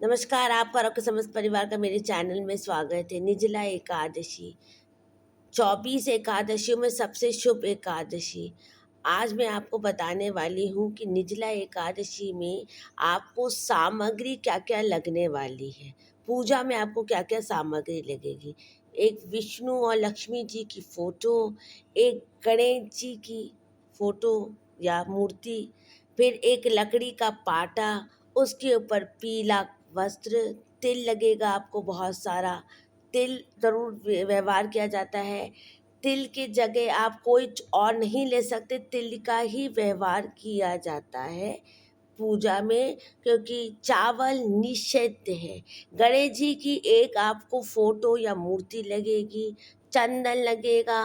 नमस्कार, आपका और आपके समस्त परिवार का मेरे चैनल में स्वागत है। निर्जला एकादशी, 24 एकादशियों में सबसे शुभ एकादशी। आज मैं आपको बताने वाली हूँ कि निर्जला एकादशी में आपको सामग्री क्या-क्या लगने वाली है। पूजा में आपको क्या-क्या सामग्री लगेगी। एक विष्णु और लक्ष्मी जी की फ़ोटो, एक गणेश जी की फ़ोटो या मूर्ति, फिर एक लकड़ी का पाटा, उसके ऊपर पीला वस्त्र, तिल लगेगा आपको बहुत सारा। तिल ज़रूर व्यवहार किया जाता है। तिल की जगह आप कोई और नहीं ले सकते, तिल का ही व्यवहार किया जाता है पूजा में, क्योंकि चावल निषिद्ध है। गणेश जी की एक आपको फ़ोटो या मूर्ति लगेगी, चंदन लगेगा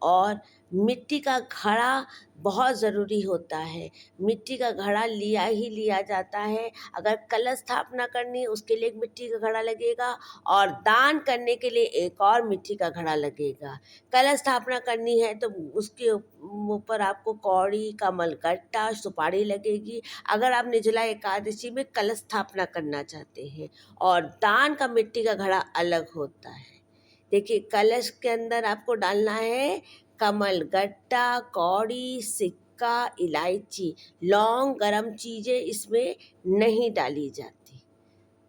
और मिट्टी का घड़ा बहुत ज़रूरी होता है। मिट्टी का घड़ा लिया ही लिया जाता है। अगर कलश स्थापना करनी है उसके लिए एक मिट्टी का घड़ा लगेगा और दान करने के लिए एक और मिट्टी का घड़ा लगेगा। कलश स्थापना करनी है तो उसके ऊपर आपको कौड़ी, कमलगट्टा, सुपारी लगेगी। अगर आप निर्जला एकादशी में कलश स्थापना करना चाहते हैं, और दान का मिट्टी का घड़ा अलग होता है। देखिए, कलश के अंदर आपको डालना है कमलगट्टा, कौड़ी, सिक्का, इलायची, लौंग, गरम चीज़ें इसमें नहीं डाली जाती,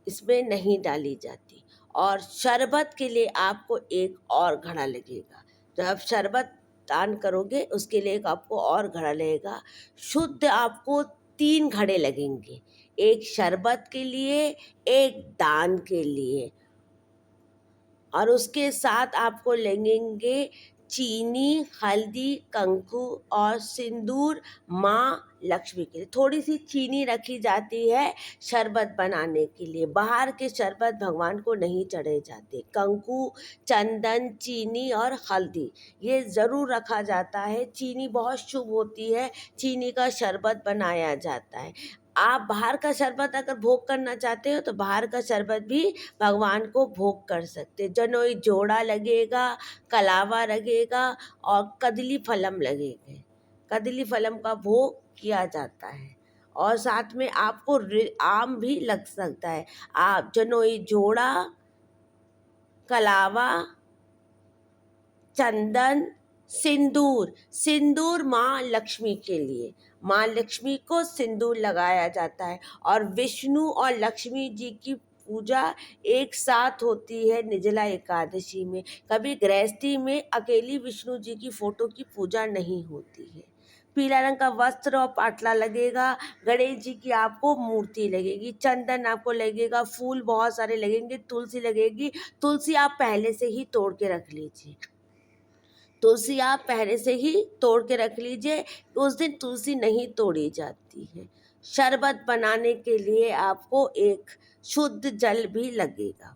इसमें नहीं डाली जाती। और शरबत के लिए आपको एक और घड़ा लगेगा। जब आप शरबत दान करोगे उसके लिए एक आपको और घड़ा लगेगा। शुद्ध आपको 3 घड़े लगेंगे, एक शरबत के लिए, एक दान के लिए, और उसके साथ आपको लगेंगे चीनी, हल्दी, कंकु और सिंदूर माँ लक्ष्मी के लिए। थोड़ी-सी चीनी रखी जाती है शरबत बनाने के लिए। बाहर के शरबत भगवान को नहीं चढ़े जाते। कंकु, चंदन, चीनी और हल्दी ये ज़रूर रखा जाता है। चीनी बहुत शुभ होती है, चीनी का शरबत बनाया जाता है। आप बाहर का शरबत अगर भोग करना चाहते हो तो बाहर का शरबत भी भगवान को भोग कर सकते। जनेऊ जोड़ा लगेगा, कलावा लगेगा और कदली फलम लगेंगे। कदली फलम का भोग किया जाता है और साथ में आपको आम भी लग सकता है। आप जनेऊ जोड़ा, कलावा, चंदन, सिंदूर, सिंदूर माँ लक्ष्मी के लिए, माँ लक्ष्मी को सिंदूर लगाया जाता है। और विष्णु और लक्ष्मी जी की पूजा एक साथ होती है निर्जला एकादशी में। कभी गृहस्थी में अकेली विष्णु जी की फोटो की पूजा नहीं होती है। पीला रंग का वस्त्र और पाटला लगेगा। गणेश जी की आपको मूर्ति लगेगी, चंदन आपको लगेगा, फूल बहुत सारे लगेंगे, तुलसी लगेगी। तुलसी आप पहले से ही तोड़ के रख लीजिए, तुलसी आप पहले से ही तोड़ के रख लीजिए। उस दिन तुलसी नहीं तोड़ी जाती है। शरबत बनाने के लिए आपको एक शुद्ध जल भी लगेगा,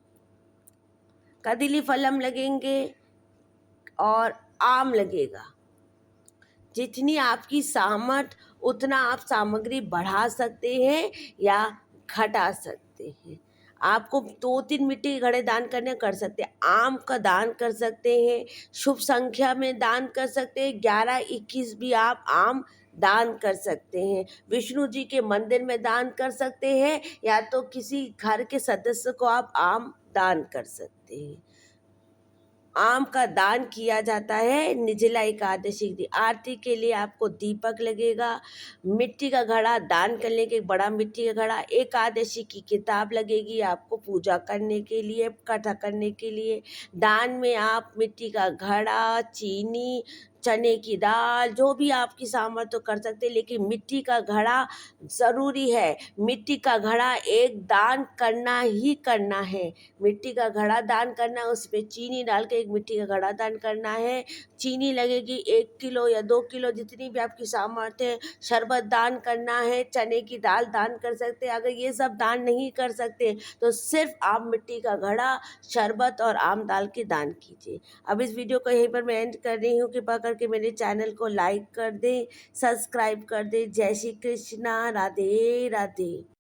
कदली फलम लगेंगे और आम लगेगा। जितनी आपकी सामर्थ उतना आप सामग्री बढ़ा सकते हैं या घटा सकते हैं। आपको 2-3 मिट्टी के घड़े दान करने कर सकते हैं। आम का दान कर सकते हैं, शुभ संख्या में दान कर सकते हैं। 11-21 भी आप आम दान कर सकते हैं। विष्णु जी के मंदिर में दान कर सकते हैं या तो किसी घर के सदस्य को आप आम दान कर सकते हैं। आम का दान किया जाता है निर्जला एकादशी की। आरती के लिए आपको दीपक लगेगा, मिट्टी का घड़ा दान करने के, बड़ा मिट्टी का घड़ा, एकादशी की किताब लगेगी आपको पूजा करने के लिए, कथा करने के लिए। दान में आप मिट्टी का घड़ा, चीनी, चने की दाल, जो भी आपकी सामर्थ्य कर सकते हैं, लेकिन मिट्टी का घड़ा ज़रूरी है। मिट्टी का घड़ा एक दान करना ही करना है। मिट्टी का घड़ा दान करना है, उसमें चीनी डाल के एक मिट्टी का घड़ा दान करना है। चीनी लगेगी 1 किलो या 2 किलो, जितनी भी आपकी सामर्थ्य है। शरबत दान करना है, चने की दाल दान कर सकते हैं। अगर ये सब दान नहीं कर सकते तो सिर्फ आप मिट्टी का घड़ा, शरबत और आम दाल के दान कीजिए। अब इस वीडियो को यहीं पर मैं एंड कर रही हूँ। कृपा करके मेरे चैनल को लाइक कर दें, सब्सक्राइब कर दें। जय श्री कृष्णा, राधे राधे।